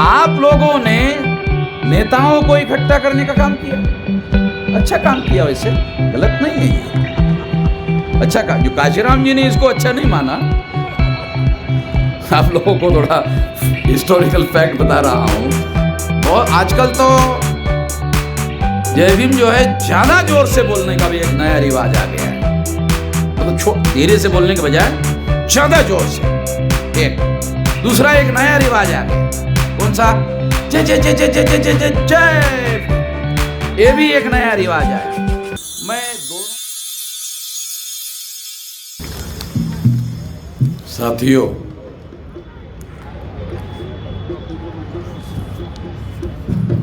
आप लोगों ने नेताओं को इकट्ठा करने का काम किया, अच्छा काम किया, वैसे गलत नहीं है ये, अच्छा काम। जो काशीराम जी ने इसको अच्छा नहीं माना, आप लोगों को थोड़ा हिस्टोरिकल फैक्ट बता रहा हूं। और आजकल तो जय भीम जो है ज्यादा जोर से बोलने का भी एक नया रिवाज आ गया है, मतलब धीरे से बोलने के बजाय ज्यादा जोर से। एक दूसरा एक नया रिवाज आ गया, कौन सा? जय जय जय जय जय जय जय जय। ये भी एक नया रिवाज आया। मैं दोनों साथियों,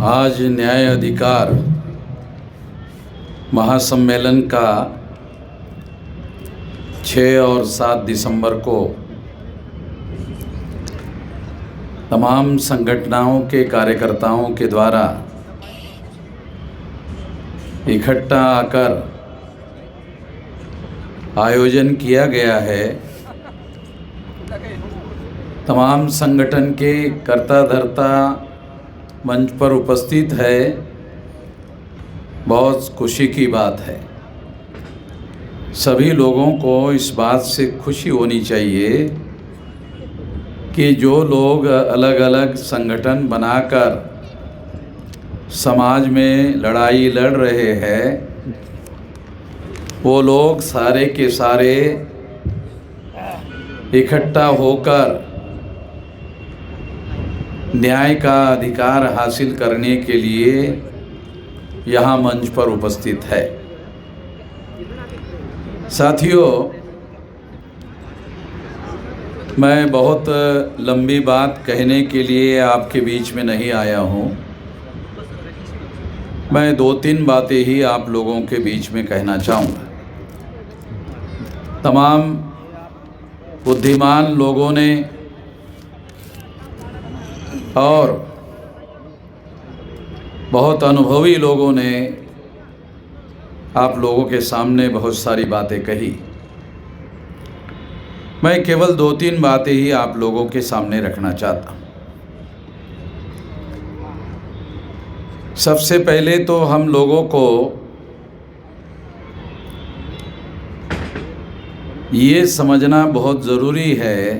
आज न्याय अधिकार महासम्मेलन का 6 और 7 दिसंबर को तमाम संगठनों के कार्यकर्ताओं के द्वारा इकट्ठा आकर आयोजन किया गया है। तमाम संगठन के कर्ता धर्ता मंच पर उपस्थित है, बहुत खुशी की बात है। सभी लोगों को इस बात से खुशी होनी चाहिए कि जो लोग अलग अलग संगठन बनाकर समाज में लड़ाई लड़ रहे हैं, वो लोग सारे के सारे इकट्ठा होकर न्याय का अधिकार हासिल करने के लिए यहाँ मंच पर उपस्थित है। साथियों, मैं बहुत लंबी बात कहने के लिए आपके बीच में नहीं आया हूँ। मैं 2-3 बातें ही आप लोगों के बीच में कहना चाहूँगा। तमाम बुद्धिमान लोगों ने और बहुत अनुभवी लोगों ने आप लोगों के सामने बहुत सारी बातें कही। मैं केवल 2-3 बातें ही आप लोगों के सामने रखना चाहता हूँ। सबसे पहले तो हम लोगों को ये समझना बहुत ज़रूरी है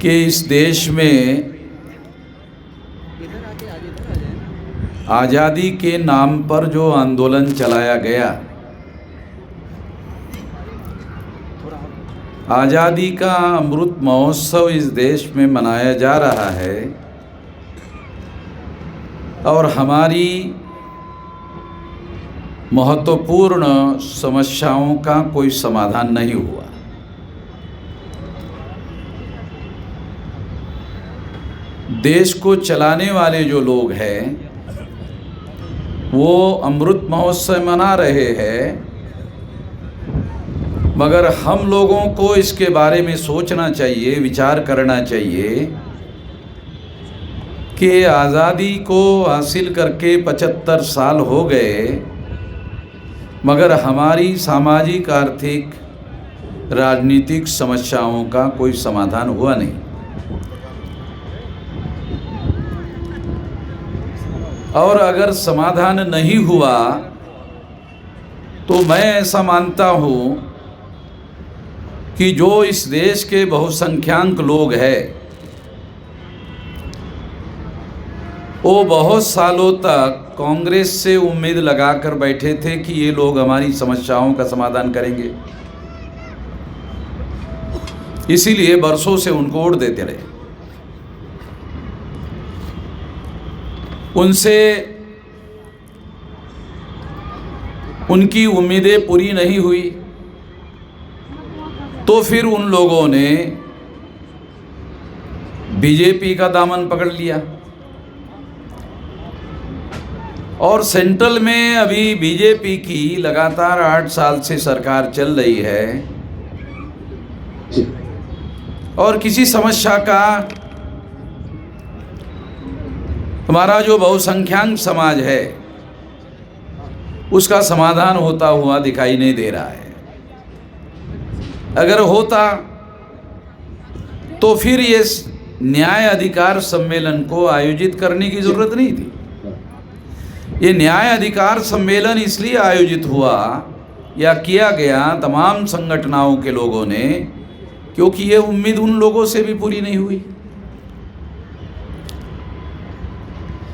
कि इस देश में आज़ादी के नाम पर जो आंदोलन चलाया गया, आज़ादी का अमृत महोत्सव इस देश में मनाया जा रहा है और हमारी महत्वपूर्ण समस्याओं का कोई समाधान नहीं हुआ। देश को चलाने वाले जो लोग हैं वो अमृत महोत्सव मना रहे हैं, मगर हम लोगों को इसके बारे में सोचना चाहिए, विचार करना चाहिए कि आज़ादी को हासिल करके 75 साल हो गए, मगर हमारी सामाजिक, आर्थिक, राजनीतिक समस्याओं का कोई समाधान हुआ नहीं। और अगर समाधान नहीं हुआ तो मैं ऐसा मानता हूँ कि जो इस देश के बहुसंख्यक लोग हैं वो बहुत सालों तक कांग्रेस से उम्मीद लगाकर बैठे थे कि ये लोग हमारी समस्याओं का समाधान करेंगे, इसीलिए बरसों से उनको वोट देते रहे। उनसे उनकी उम्मीदें पूरी नहीं हुई तो फिर उन लोगों ने बीजेपी का दामन पकड़ लिया और सेंट्रल में अभी बीजेपी की लगातार 8 साल से सरकार चल रही है और किसी समस्या का हमारा जो बहुसंख्यक समाज है उसका समाधान होता हुआ दिखाई नहीं दे रहा है। अगर होता तो फिर ये न्याय अधिकार सम्मेलन को आयोजित करने की जरूरत नहीं थी। ये न्याय अधिकार सम्मेलन इसलिए आयोजित हुआ या किया गया तमाम संगठनों के लोगों ने, क्योंकि ये उम्मीद उन लोगों से भी पूरी नहीं हुई।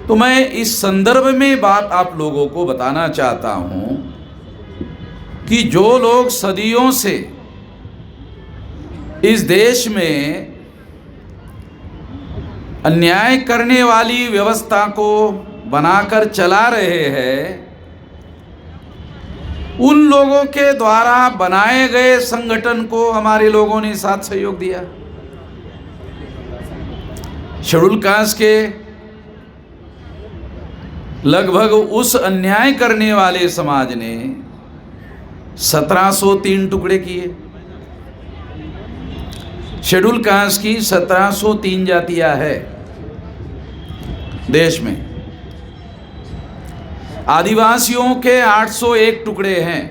तो मैं इस संदर्भ में बात आप लोगों को बताना चाहता हूं कि जो लोग सदियों से इस देश में अन्याय करने वाली व्यवस्था को बनाकर चला रहे हैं, उन लोगों के द्वारा बनाए गए संगठन को हमारे लोगों ने साथ सहयोग दिया। शेड्यूल कास्ट के लगभग उस अन्याय करने वाले समाज ने 1703 टुकड़े किए। शेड्यूल कास्ट की 1703 जातियां है देश में, आदिवासियों के 801 टुकड़े हैं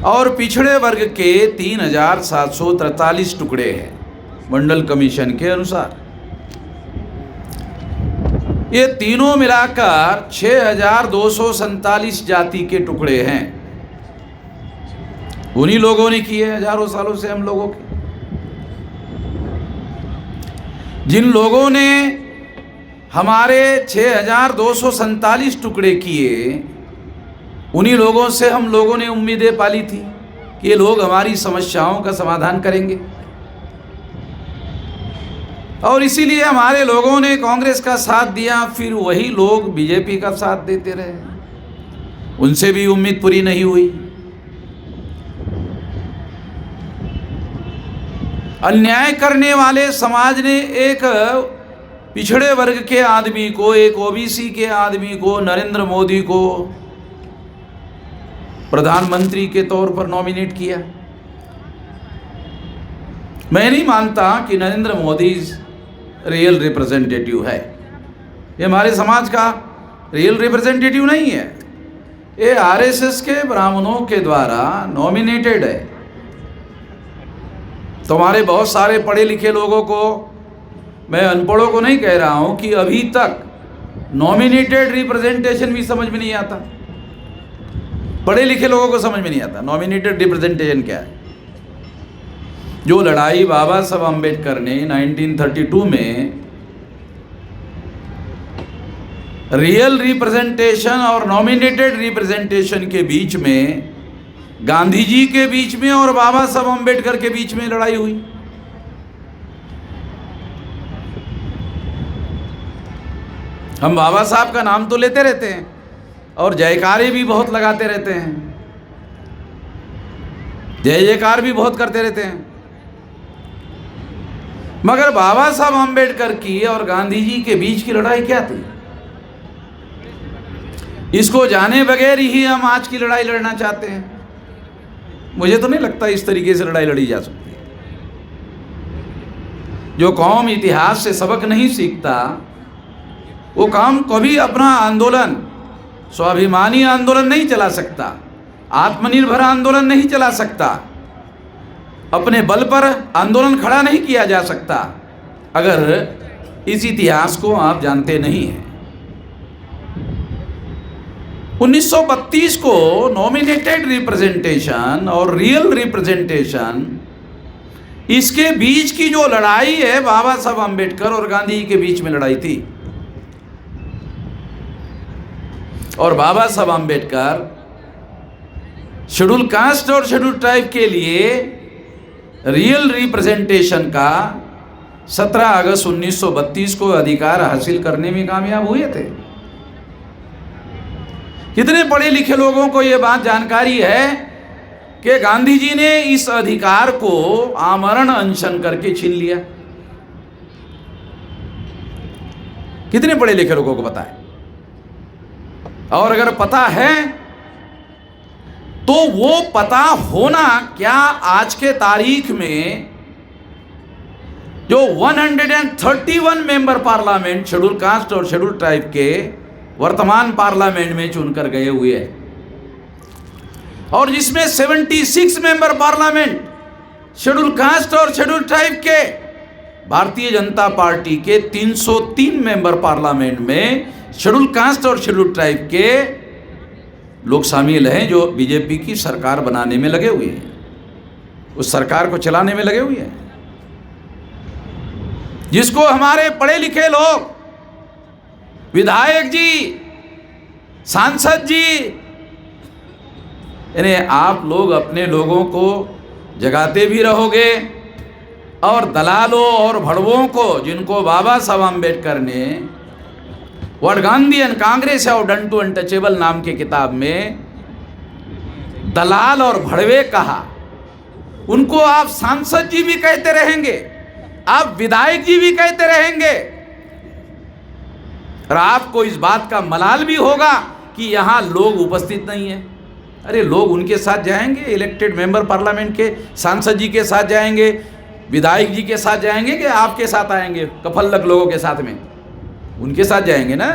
और पिछड़े वर्ग के 3743 टुकड़े हैं मंडल कमीशन के अनुसार। ये तीनों मिलाकर 6247 जाति के टुकड़े हैं। उन्हीं लोगों ने किए हजारों सालों से हम लोगों के। जिन लोगों ने हमारे 6247 टुकड़े किए, उन्हीं लोगों से हम लोगों ने उम्मीदें पाली थी कि ये लोग हमारी समस्याओं का समाधान करेंगे। और इसीलिए हमारे लोगों ने कांग्रेस का साथ दिया, फिर वही लोग बीजेपी का साथ देते रहे, उनसे भी उम्मीद पूरी नहीं हुई। अन्याय करने वाले समाज ने एक पिछड़े वर्ग के आदमी को, एक ओबीसी के आदमी को, नरेंद्र मोदी को प्रधानमंत्री के तौर पर नॉमिनेट किया। मैं नहीं मानता कि नरेंद्र मोदी रियल रिप्रेजेंटेटिव है। ये हमारे समाज का रियल रिप्रेजेंटेटिव नहीं है। ये आरएसएस के ब्राह्मणों के द्वारा नॉमिनेटेड है। तो हमारे बहुत सारे पढ़े लिखे लोगों को, मैं अनपढ़ों को नहीं कह रहा हूं, कि अभी तक नॉमिनेटेड रिप्रेजेंटेशन भी समझ में नहीं आता। पढ़े लिखे लोगों को समझ में नहीं आता नॉमिनेटेड रिप्रेजेंटेशन क्या है। जो लड़ाई बाबा साहब अम्बेडकर ने 1932 में रियल रिप्रेजेंटेशन और नॉमिनेटेड रिप्रेजेंटेशन के बीच में, गांधी जी के बीच में और बाबा साहब अम्बेडकर के बीच में लड़ाई हुई। हम बाबा साहब का नाम तो लेते रहते हैं और जयकारे भी बहुत लगाते रहते हैं, जय जयकार भी बहुत करते रहते हैं, मगर बाबा साहब अम्बेडकर की और गांधी जी के बीच की लड़ाई क्या थी, इसको जाने बगैर ही हम आज की लड़ाई लड़ना चाहते हैं। मुझे तो नहीं लगता इस तरीके से लड़ाई लड़ी जा सकती है। जो कौम इतिहास से सबक नहीं सीखता, वो काम कभी अपना आंदोलन, स्वाभिमानी आंदोलन नहीं चला सकता, आत्मनिर्भर आंदोलन नहीं चला सकता, अपने बल पर आंदोलन खड़ा नहीं किया जा सकता, अगर इस इतिहास को आप जानते नहीं हैं। 1932 को नॉमिनेटेड रिप्रेजेंटेशन और रियल रिप्रेजेंटेशन, इसके बीच की जो लड़ाई है, बाबा साहब अम्बेडकर और गांधी के बीच में लड़ाई थी। और बाबा साहब अम्बेडकर शेड्यूल कास्ट और शेड्यूल ट्राइब के लिए रियल रिप्रेजेंटेशन का 17 अगस्त 1932 को अधिकार हासिल करने में कामयाब हुए थे। कितने पढ़े लिखे लोगों को यह बात जानकारी है कि गांधी जी ने इस अधिकार को आमरण अनशन करके छीन लिया? कितने पढ़े लिखे लोगों को पता है? और अगर पता है तो वो पता होना क्या आज के तारीख में जो 131 मेंबर पार्लियामेंट शेड्यूल कास्ट और शेड्यूल ट्राइब के वर्तमान पार्लियामेंट में चुनकर गए हुए हैं, और जिसमें 76 मेंबर पार्लियामेंट शेड्यूल कास्ट और शेड्यूल ट्राइब के भारतीय जनता पार्टी के 303 मेंबर पार्लियामेंट में शेड्यूल कास्ट और शेड्यूल ट्राइब के लोग शामिल हैं जो बीजेपी की सरकार बनाने में लगे हुए हैं, उस सरकार को चलाने में लगे हुए हैं, जिसको हमारे पढ़े लिखे लोग, विधायक जी, सांसद जी, यानी आप लोग अपने लोगों को जगाते भी रहोगे और दलालों और भड़वों को, जिनको बाबा साहब अम्बेडकर ने व्हाट गांधी एंड कांग्रेस और डन टू अनटचेबल नाम की किताब में दलाल और भड़वे कहा, उनको आप सांसद जी भी कहते रहेंगे, आप विधायक जी भी कहते रहेंगे, और आपको इस बात का मलाल भी होगा कि यहां लोग उपस्थित नहीं है। अरे लोग उनके साथ जाएंगे, इलेक्टेड मेंबर पार्लियामेंट के सांसद जी के साथ जाएंगे, विधायक जी के साथ जाएंगे कि आपके साथ आएंगे, कफल्लक लोगों के साथ में? उनके साथ जाएंगे ना,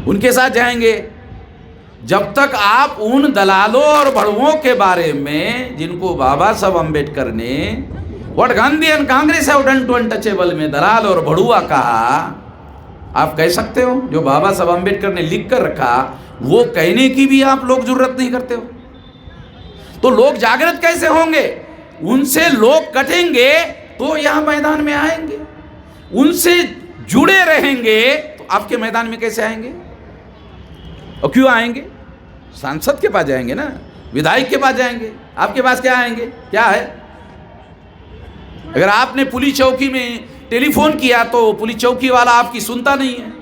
उनके साथ जाएंगे। जब तक आप उन दलालों और भड़वों के बारे में, जिनको बाबा साहब अम्बेडकर ने what Gandhi and Congress have done to untouchable में दलाल और भड़ुआ कहा, आप कह सकते हो? जो बाबा साहब अम्बेडकर ने लिख कर रखा वो कहने की भी आप लोग जरूरत नहीं करते हो। तो लोग जागृत कैसे होंगे? उनसे लोग कटेंगे तो यहां मैदान में आएंगे, उनसे जुड़े रहेंगे तो आपके मैदान में कैसे आएंगे? और क्यों आएंगे? सांसद के पास जाएंगे ना, विधायक के पास जाएंगे, आपके पास क्या आएंगे? क्या है? अगर आपने पुलिस चौकी में टेलीफोन किया तो पुलिस चौकी वाला आपकी सुनता नहीं है,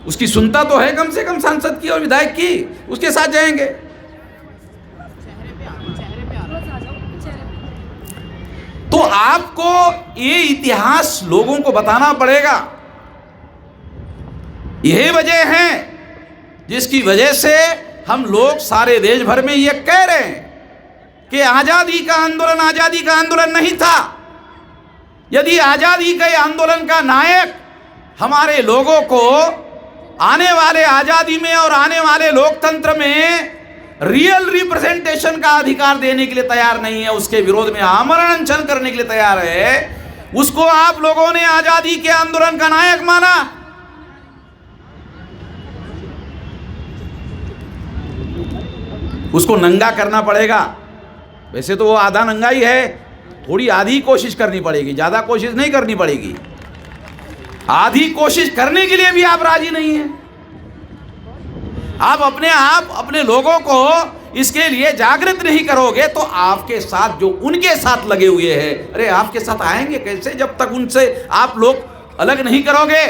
उसकी सुनता तो है कम से कम सांसद की और विधायक की, उसके साथ जाएंगे। तो आपको ये इतिहास लोगों को बताना पड़ेगा। यही वजह है जिसकी वजह से हम लोग सारे देश भर में ये कह रहे हैं कि आजादी का आंदोलन नहीं था। यदि आजादी के आंदोलन का नायक हमारे लोगों को आने वाले आजादी में और आने वाले लोकतंत्र में रियल रिप्रेजेंटेशन का अधिकार देने के लिए तैयार नहीं है, उसके विरोध में आमरण अनशन करने के लिए तैयार है, उसको आप लोगों ने आजादी के आंदोलन का नायक माना। उसको नंगा करना पड़ेगा। वैसे तो वो आधा नंगा ही है, थोड़ी आधी कोशिश करनी पड़ेगी, ज्यादा कोशिश नहीं करनी पड़ेगी। आधी कोशिश करने के लिए भी आप राजी नहीं हैं। आप अपने लोगों को इसके लिए जागृत नहीं करोगे तो आपके साथ जो उनके साथ लगे हुए हैं, अरे आपके साथ आएंगे कैसे जब तक उनसे आप लोग अलग नहीं करोगे?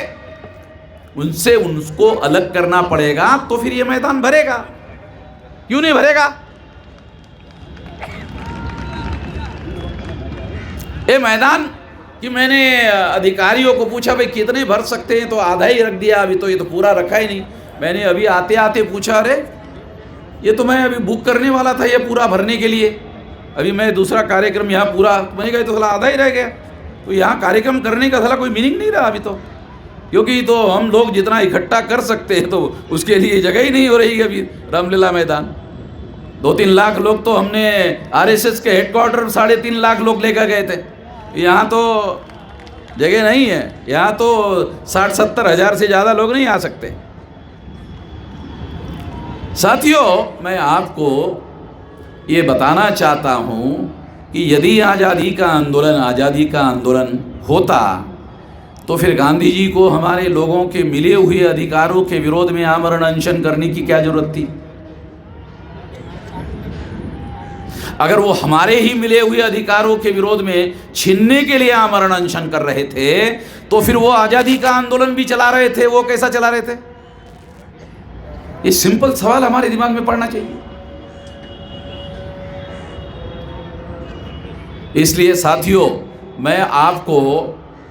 उनसे उनको अलग करना पड़ेगा तो फिर ये मैदान भरेगा। क्यों नहीं भरेगा? ये मैदान कि मैंने अधिकारियों को पूछा भाई कितने भर सकते हैं, तो आधा ही रख दिया, अभी तो ये तो पूरा रखा ही नहीं। मैंने अभी आते आते पूछा, अरे ये तो मैं अभी बुक करने वाला था ये पूरा भरने के लिए, अभी मैं दूसरा कार्यक्रम यहाँ पूरा, मैंने कहा तो साला आधा ही रह गया। तो यहाँ कार्यक्रम करने का साला कोई मीनिंग नहीं रहा अभी तो, क्योंकि तो हम लोग जितना इकट्ठा कर सकते हैं तो उसके लिए जगह ही नहीं हो रही है अभी रामलीला मैदान। 2-3 लाख लोग तो हमने आरएसएस के हेडक्वार्टर 3.5 लाख लोग लेकर गए थे, यहाँ तो जगह नहीं है, यहाँ तो 60-70 हज़ार से ज़्यादा लोग नहीं आ सकते। साथियों, मैं आपको ये बताना चाहता हूँ कि यदि आज़ादी का आंदोलन होता तो फिर गांधी जी को हमारे लोगों के मिले हुए अधिकारों के विरोध में आमरण अनशन करने की क्या जरूरत थी? अगर वो हमारे ही मिले हुए अधिकारों के विरोध में छीनने के लिए आमरण अनशन कर रहे थे तो फिर वो आजादी का आंदोलन भी चला रहे थे, वो कैसा चला रहे थे? ये सिंपल सवाल हमारे दिमाग में पड़ना चाहिए। इसलिए साथियों, मैं आपको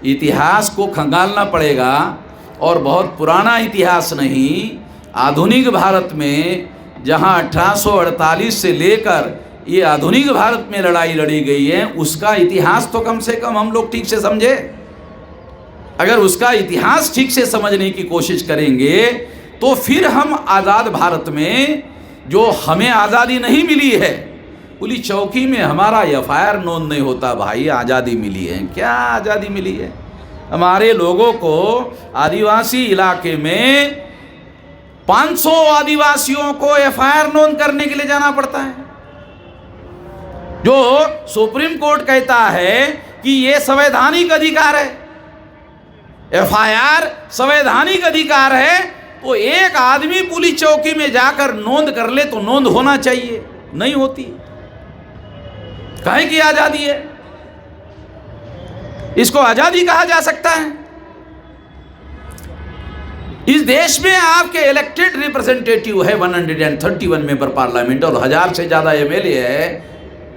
इतिहास को खंगालना पड़ेगा, और बहुत पुराना इतिहास नहीं, आधुनिक भारत में जहां 1848 से लेकर ये आधुनिक भारत में लड़ाई लड़ी गई है, उसका इतिहास तो कम से कम हम लोग ठीक से समझे। अगर उसका इतिहास ठीक से समझने की कोशिश करेंगे तो फिर हम आज़ाद भारत में जो हमें आज़ादी नहीं मिली है पुलिस चौकी में हमारा एफआईआर नोंद नहीं होता। भाई आज़ादी मिली है, क्या आज़ादी मिली है? हमारे लोगों को आदिवासी इलाके में 500 आदिवासियों को एफआईआर नोंद करने के लिए जाना पड़ता है, जो सुप्रीम कोर्ट कहता है कि ये संवैधानिक अधिकार है। एफआईआर संवैधानिक अधिकार है, तो एक आदमी पुलिस चौकी में जाकर नोंद कर ले तो नोंद होना चाहिए, नहीं होती। काहे की आजादी है? इसको आजादी कहा जा सकता है? इस देश में आपके इलेक्टेड रिप्रेजेंटेटिव है 131 मेंबर पार्लियामेंट, और 1000 से ज्यादा एमएलए है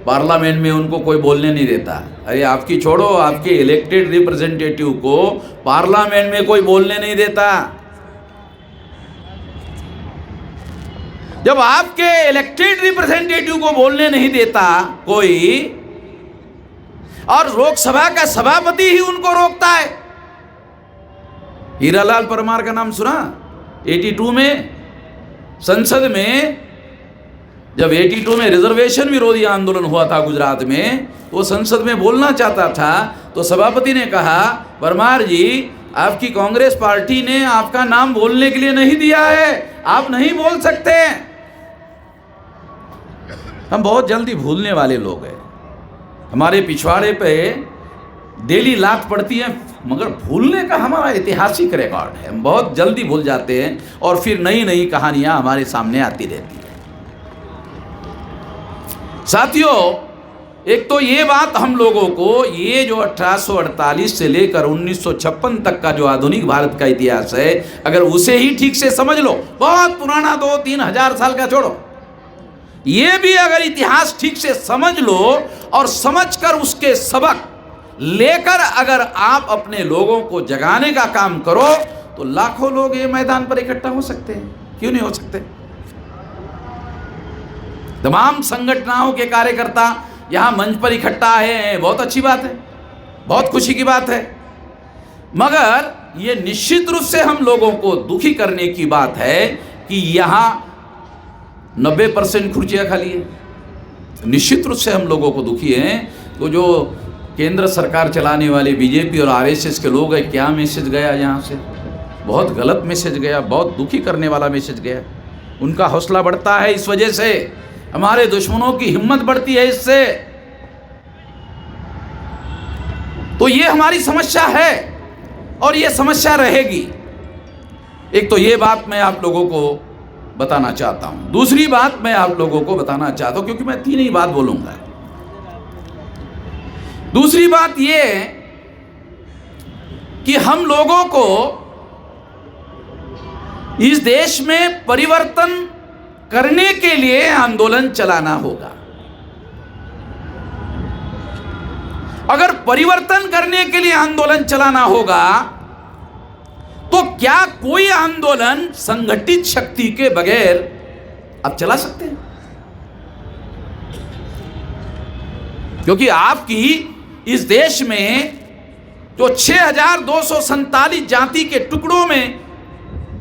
पार्लियामेंट में, उनको कोई बोलने नहीं देता। अरे आपकी छोड़ो, आपके इलेक्टेड रिप्रेजेंटेटिव को पार्लियामेंट में कोई बोलने नहीं देता। जब आपके इलेक्टेड रिप्रेजेंटेटिव को बोलने नहीं देता कोई, और लोकसभा का सभापति ही उनको रोकता है। हीरालाल परमार का नाम सुना? 82 में संसद में, जब 82 में रिजर्वेशन विरोधी आंदोलन हुआ था गुजरात में, तो संसद में बोलना चाहता था, तो सभापति ने कहा, परमार जी आपकी कांग्रेस पार्टी ने आपका नाम बोलने के लिए नहीं दिया है, आप नहीं बोल सकते। हम बहुत जल्दी भूलने वाले लोग हैं। हमारे पिछवाड़े पे डेली लात पड़ती है, मगर भूलने का हमारा ऐतिहासिक रिकॉर्ड है। हम बहुत जल्दी भूल जाते हैं और फिर नई नई कहानियां हमारे सामने आती रहती है। साथियों, एक तो ये बात हम लोगों को, ये जो 1848 से लेकर 1956 तक का जो आधुनिक भारत का इतिहास है, अगर उसे ही ठीक से समझ लो, बहुत पुराना 2-3 हजार साल का छोड़ो, ये भी अगर इतिहास ठीक से समझ लो और समझकर उसके सबक लेकर अगर आप अपने लोगों को जगाने का काम करो, तो लाखों लोग ये मैदान पर इकट्ठा हो सकते हैं। क्यों नहीं हो सकते? तमाम संगठनों के कार्यकर्ता यहां मंच पर इकट्ठा है, बहुत अच्छी बात है, बहुत खुशी की बात है, मगर ये निश्चित रूप से हम लोगों को दुखी करने की बात है कि यहां 90% कुर्सियां खाली है। निश्चित रूप से हम लोगों को दुखी हैं। तो जो केंद्र सरकार चलाने वाले बीजेपी और आरएसएस के लोग हैं, क्या मैसेज गया यहाँ से? बहुत गलत मैसेज गया, बहुत दुखी करने वाला मैसेज गया। उनका हौसला बढ़ता है इस वजह से, हमारे दुश्मनों की हिम्मत बढ़ती है इससे। तो ये हमारी समस्या है और ये समस्या रहेगी। एक तो ये बात मैं आप लोगों को बताना चाहता हूं। दूसरी बात मैं आप लोगों को बताना चाहता हूं, क्योंकि मैं 3 ही बात बोलूंगा। दूसरी बात ये कि हम लोगों को इस देश में परिवर्तन करने के लिए आंदोलन चलाना होगा। अगर परिवर्तन करने के लिए आंदोलन चलाना होगा, तो क्या कोई आंदोलन संगठित शक्ति के बगैर आप चला सकते हैं? क्योंकि आपकी इस देश में जो 6247 जाति के टुकड़ों में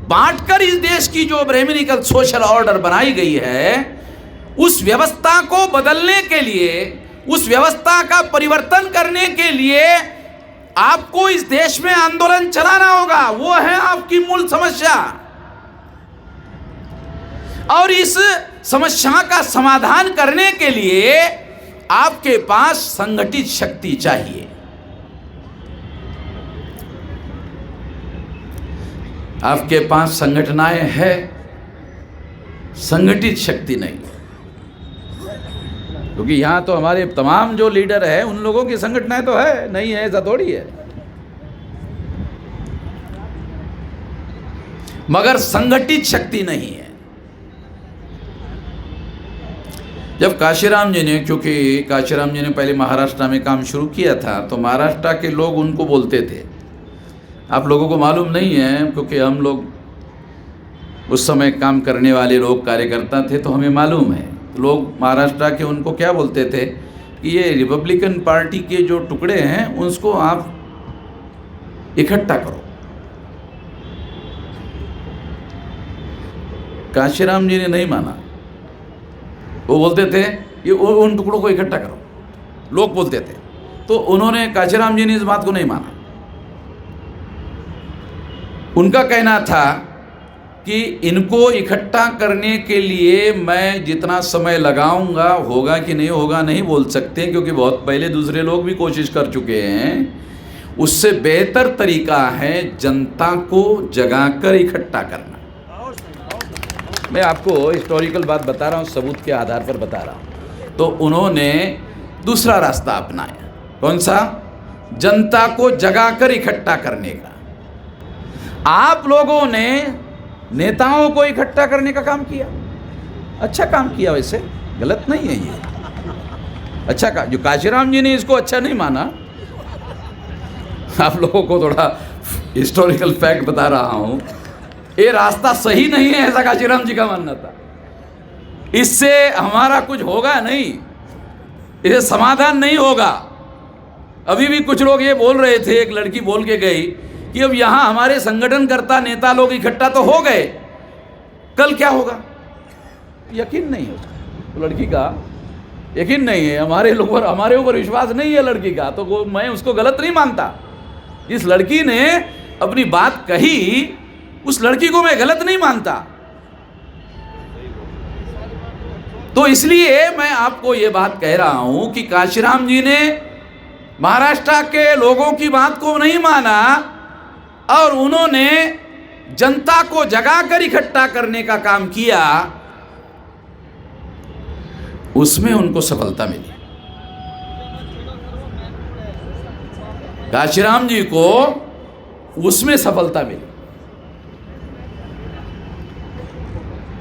बांटकर इस देश की जो ब्राह्मणिकल सोशल ऑर्डर बनाई गई है, उस व्यवस्था को बदलने के लिए, उस व्यवस्था का परिवर्तन करने के लिए आपको इस देश में आंदोलन चलाना होगा। वो है आपकी मूल समस्या। और इस समस्या का समाधान करने के लिए आपके पास संगठित शक्ति चाहिए। आपके पास संगठनाएं हैं, संगठित शक्ति नहीं। क्योंकि यहाँ तो हमारे तमाम जो लीडर हैं, उन लोगों की संगठनाएं तो है, नहीं है ऐसा थोड़ी है, मगर संगठित शक्ति नहीं है। जब काशीराम जी ने, क्योंकि काशीराम जी ने पहले महाराष्ट्र में काम शुरू किया था, तो महाराष्ट्र के लोग उनको बोलते थे, आप लोगों को मालूम नहीं है क्योंकि हम लोग उस समय काम करने वाले लोग कार्यकर्ता थे, तो हमें मालूम है। लोग महाराष्ट्र के उनको क्या बोलते थे कि ये रिपब्लिकन पार्टी के जो टुकड़े हैं उसको आप इकट्ठा करो। काशीराम जी ने नहीं माना। वो बोलते थे ये उन टुकड़ों को इकट्ठा करो, लोग बोलते थे। तो उन्होंने, काशीराम जी ने इस बात को नहीं माना। उनका कहना था कि इनको इकट्ठा करने के लिए मैं जितना समय लगाऊंगा, होगा कि नहीं होगा नहीं बोल सकते, क्योंकि बहुत पहले दूसरे लोग भी कोशिश कर चुके हैं। उससे बेहतर तरीका है जनता को जगाकर इकट्ठा करना। मैं आपको हिस्टोरिकल बात बता रहा हूँ, सबूत के आधार पर बता रहा हूँ। तो उन्होंने दूसरा रास्ता अपनाया। कौन सा? जनता को जगाकर इकट्ठा करने का। आप लोगों ने नेताओं को इकट्ठा करने का काम किया, अच्छा काम किया, वैसे गलत नहीं है ये, अच्छा का। जो काशीराम जी ने इसको अच्छा नहीं माना, आप लोगों को थोड़ा हिस्टोरिकल फैक्ट बता रहा हूं, ये रास्ता सही नहीं है, ऐसा काशीराम जी का मानना था। इससे हमारा कुछ होगा नहीं, इससे समाधान नहीं होगा। अभी भी कुछ लोग ये बोल रहे थे, एक लड़की बोल के गई कि अब यहाँ हमारे संगठनकर्ता नेता लोग इकट्ठा तो हो गए, कल क्या होगा? यकीन नहीं है तो लड़की का, यकीन नहीं है, हमारे ऊपर विश्वास नहीं है लड़की का, तो मैं उसको गलत नहीं मानता। जिस लड़की ने अपनी बात कही, उस लड़की को मैं गलत नहीं मानता। तो इसलिए मैं आपको ये बात कह रहा हूं कि काशीराम जी ने महाराष्ट्र के लोगों की बात को नहीं माना और उन्होंने जनता को जगाकर इकट्ठा करने का काम किया, उसमें उनको सफलता मिली। काशीराम जी को उसमें सफलता मिली।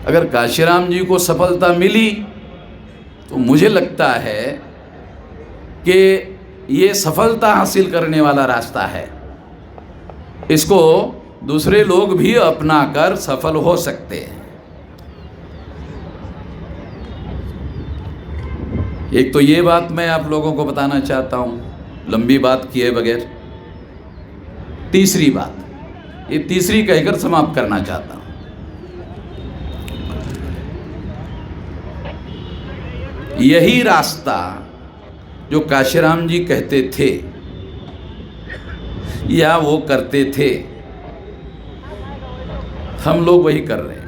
अगर काशीराम जी को सफलता मिली तो मुझे लगता है कि ये सफलता हासिल करने वाला रास्ता है, इसको दूसरे लोग भी अपनाकर सफल हो सकते हैं। एक तो ये बात मैं आप लोगों को बताना चाहता हूं, लंबी बात किए बगैर। तीसरी बात, ये तीसरी कहकर समाप्त करना चाहता हूं। यही रास्ता जो काशीराम जी कहते थे या वो करते थे, हम लोग वही कर रहे हैं।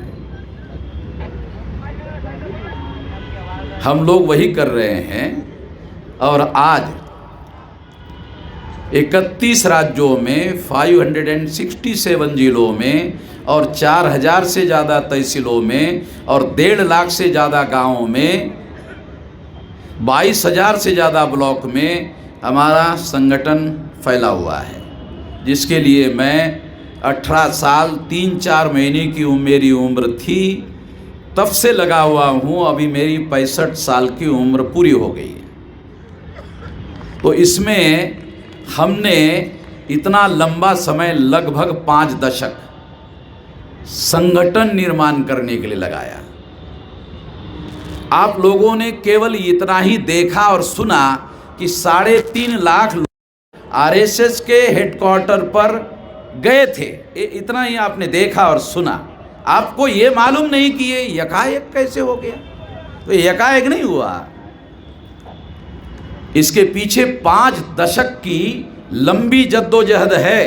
हम लोग वही कर रहे हैं और आज 31 राज्यों में 567 जिलों में और 4000 से ज़्यादा तहसीलों में और 1.5 लाख से ज़्यादा गाँवों में 22,000 से ज़्यादा ब्लॉक में हमारा संगठन फैला हुआ है, जिसके लिए मैं 18 साल 3-4 महीने की मेरी उम्र थी तब से लगा हुआ हूँ। अभी मेरी 65 साल की उम्र पूरी हो गई है। तो इसमें हमने इतना लंबा समय, लगभग 5 दशक संगठन निर्माण करने के लिए लगाया। आप लोगों ने केवल इतना ही देखा और सुना कि 3.5 लाख लोग आरएसएस के हेडक्वार्टर पर गए थे, इतना ही आपने देखा और सुना। आपको ये मालूम नहीं कि ये यकाएक कैसे हो गया। तो यकाएक नहीं हुआ, इसके पीछे 5 दशक की लंबी जद्दोजहद है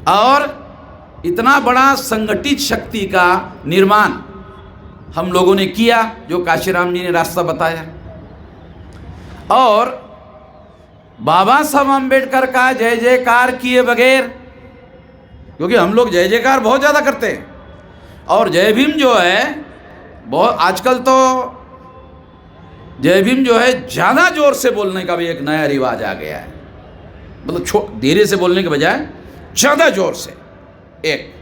और इतना बड़ा संगठित शक्ति का निर्माण हम लोगों ने किया, जो काशीराम जी ने रास्ता बताया। और बाबा साहब अम्बेडकर का जय जयकार किए बगैर, क्योंकि हम लोग जय जयकार बहुत ज़्यादा करते हैं और जय भीम जो है बहुत, आजकल तो जय भीम जो है ज़्यादा जोर से बोलने का भी एक नया रिवाज आ गया है। मतलब धीरे से बोलने के बजाय ज़्यादा जोर से। एक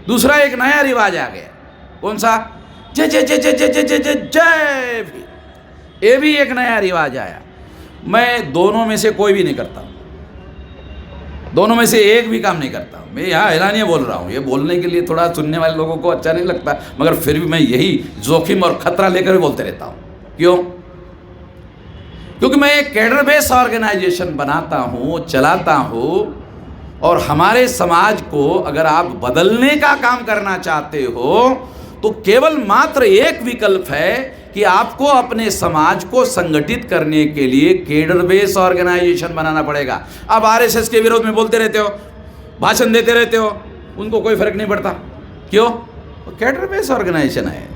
दूसरा एक नया रिवाज आ गया, कौन सा? जय जय जय जय जय जय जय जय जय भीम। ये भी एक नया रिवाज आया। मैं दोनों में से कोई भी नहीं करता हूँ, दोनों में से एक भी काम नहीं करता हूँ। मैं यहाँ ऐलानिया बोल रहा हूँ, ये बोलने के लिए थोड़ा सुनने वाले लोगों को अच्छा नहीं लगता, मगर फिर भी मैं यही जोखिम और खतरा लेकर बोलते रहता हूँ। क्यों? क्योंकि मैं एक कैडर बेस ऑर्गेनाइजेशन बनाता हूँ, चलाता हूँ, और हमारे समाज को अगर आप बदलने का काम करना चाहते हो तो केवल मात्र एक विकल्प है कि आपको अपने समाज को संगठित करने के लिए केडर बेस ऑर्गेनाइजेशन बनाना पड़ेगा। अब आरएसएस के विरोध में बोलते रहते हो, भाषण देते रहते हो, उनको कोई फर्क नहीं पड़ता। क्यों? वो केडर बेस ऑर्गेनाइजेशन है,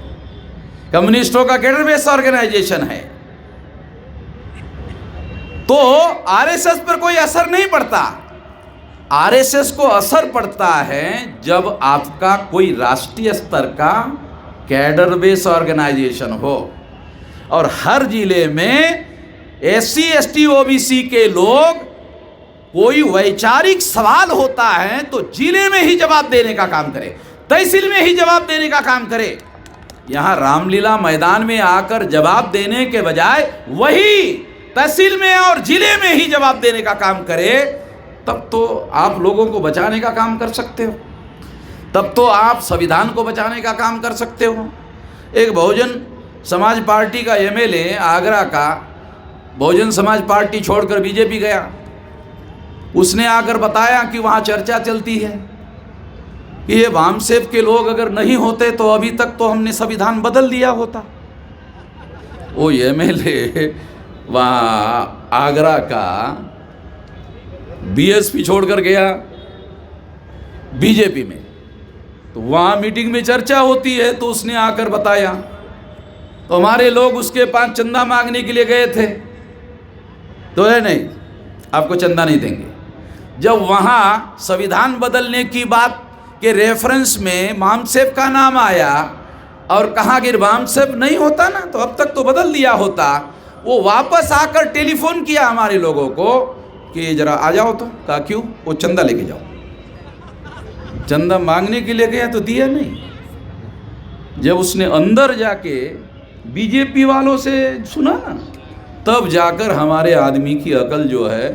कम्युनिस्टों का केडर बेस ऑर्गेनाइजेशन है, तो आरएसएस पर कोई असर नहीं पड़ता। आरएसएस को असर पड़ता है जब आपका कोई राष्ट्रीय स्तर का कैडर बेस ऑर्गेनाइजेशन हो और हर जिले में एससी एसटी ओबीसी के लोग, कोई वैचारिक सवाल होता है तो जिले में ही जवाब देने का काम करे, तहसील में ही जवाब देने का काम करे। यहां रामलीला मैदान में आकर जवाब देने के बजाय वही तहसील में और जिले में ही जवाब देने का काम करे, तब तो आप लोगों को बचाने का काम कर सकते हो, तब तो आप संविधान को बचाने का काम कर सकते हो। एक बहुजन समाज पार्टी का एमएलए आगरा का बहुजन समाज पार्टी छोड़कर बीजेपी गया, उसने आकर बताया कि वहाँ चर्चा चलती है कि ये वामसेव के लोग अगर नहीं होते तो अभी तक तो हमने संविधान बदल दिया होता। वो एमएलए वहाँ आगरा का बीएसपी छोड़कर गया बीजेपी में, तो वहाँ मीटिंग में चर्चा होती है तो उसने आकर बताया, तो हमारे लोग उसके पास चंदा मांगने के लिए गए थे, तो है नहीं आपको चंदा नहीं देंगे। जब वहाँ संविधान बदलने की बात के रेफरेंस में वामसेव का नाम आया और कहा कि वामसेव नहीं होता ना तो अब तक तो बदल दिया होता, वो वापस आकर टेलीफोन किया हमारे लोगों को कि जरा आ जाओ। तो कहा क्यों? वो चंदा लेके जाओ। चंदा मांगने के लिए गया तो दिया नहीं। जब उसने अंदर जाके बीजेपी वालों से सुना ना, तब जाकर हमारे आदमी की अकल जो है,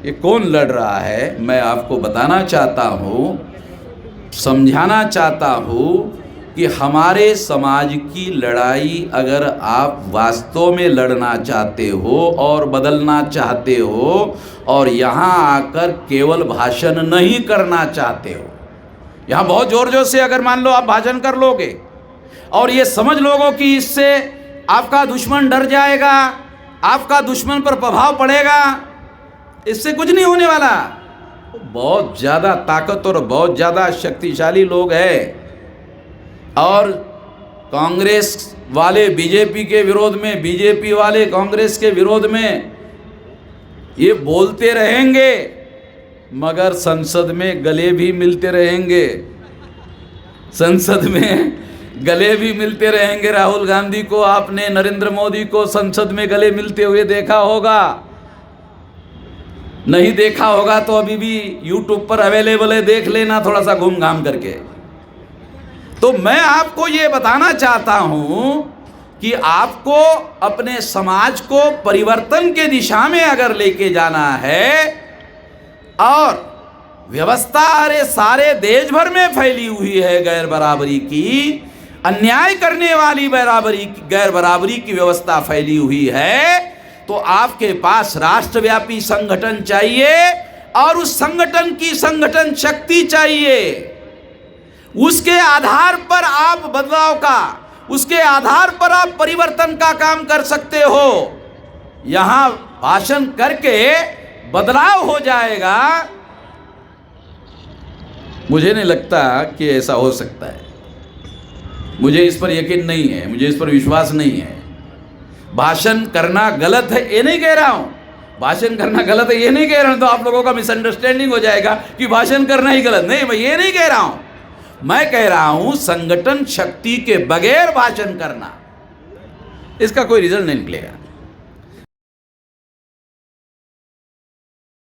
ये कौन लड़ रहा है, मैं आपको बताना चाहता हूँ, समझाना चाहता हूँ कि हमारे समाज की लड़ाई अगर आप वास्तव में लड़ना चाहते हो और बदलना चाहते हो और यहाँ आकर केवल भाषण नहीं करना चाहते हो, यहाँ बहुत जोर जोर से अगर मान लो आप भाषण कर लोगे और ये समझ लोगो कि इससे आपका दुश्मन डर जाएगा, आपका दुश्मन पर प्रभाव पड़ेगा, इससे कुछ नहीं होने वाला। बहुत ज़्यादा ताकत और बहुत ज़्यादा शक्तिशाली लोग हैं और कांग्रेस वाले बीजेपी के विरोध में, बीजेपी वाले कांग्रेस के विरोध में ये बोलते रहेंगे, मगर संसद में गले भी मिलते रहेंगे, संसद में गले भी मिलते रहेंगे। राहुल गांधी को आपने, नरेंद्र मोदी को संसद में गले मिलते हुए देखा होगा, नहीं देखा होगा तो अभी भी यूट्यूब पर अवेलेबल है, देख लेना थोड़ा सा घूम घाम करके। तो मैं आपको ये बताना चाहता हूं कि आपको अपने समाज को परिवर्तन के दिशा में अगर लेके जाना है और व्यवस्था अरे सारे देश भर में फैली हुई है गैर बराबरी की, अन्याय करने वाली गैर बराबरी की व्यवस्था फैली हुई है, तो आपके पास राष्ट्रव्यापी संगठन चाहिए और उस संगठन की संगठन शक्ति चाहिए। उसके आधार पर आप बदलाव का, उसके आधार पर आप परिवर्तन का काम कर सकते हो। यहां भाषण करके बदलाव हो जाएगा, मुझे नहीं लगता कि ऐसा हो सकता है। मुझे इस पर यकीन नहीं है, मुझे इस पर विश्वास नहीं है। भाषण करना गलत है ये नहीं कह रहा हूं, भाषण करना गलत है ये नहीं कह रहा हूं, तो आप लोगों का मिसअंडरस्टैंडिंग हो जाएगा कि भाषण करना ही गलत। नहीं, मैं ये नहीं कह रहा हूं, मैं कह रहा हूं संगठन शक्ति के बगैर भाषण करना, इसका कोई रिजल्ट नहीं निकलेगा।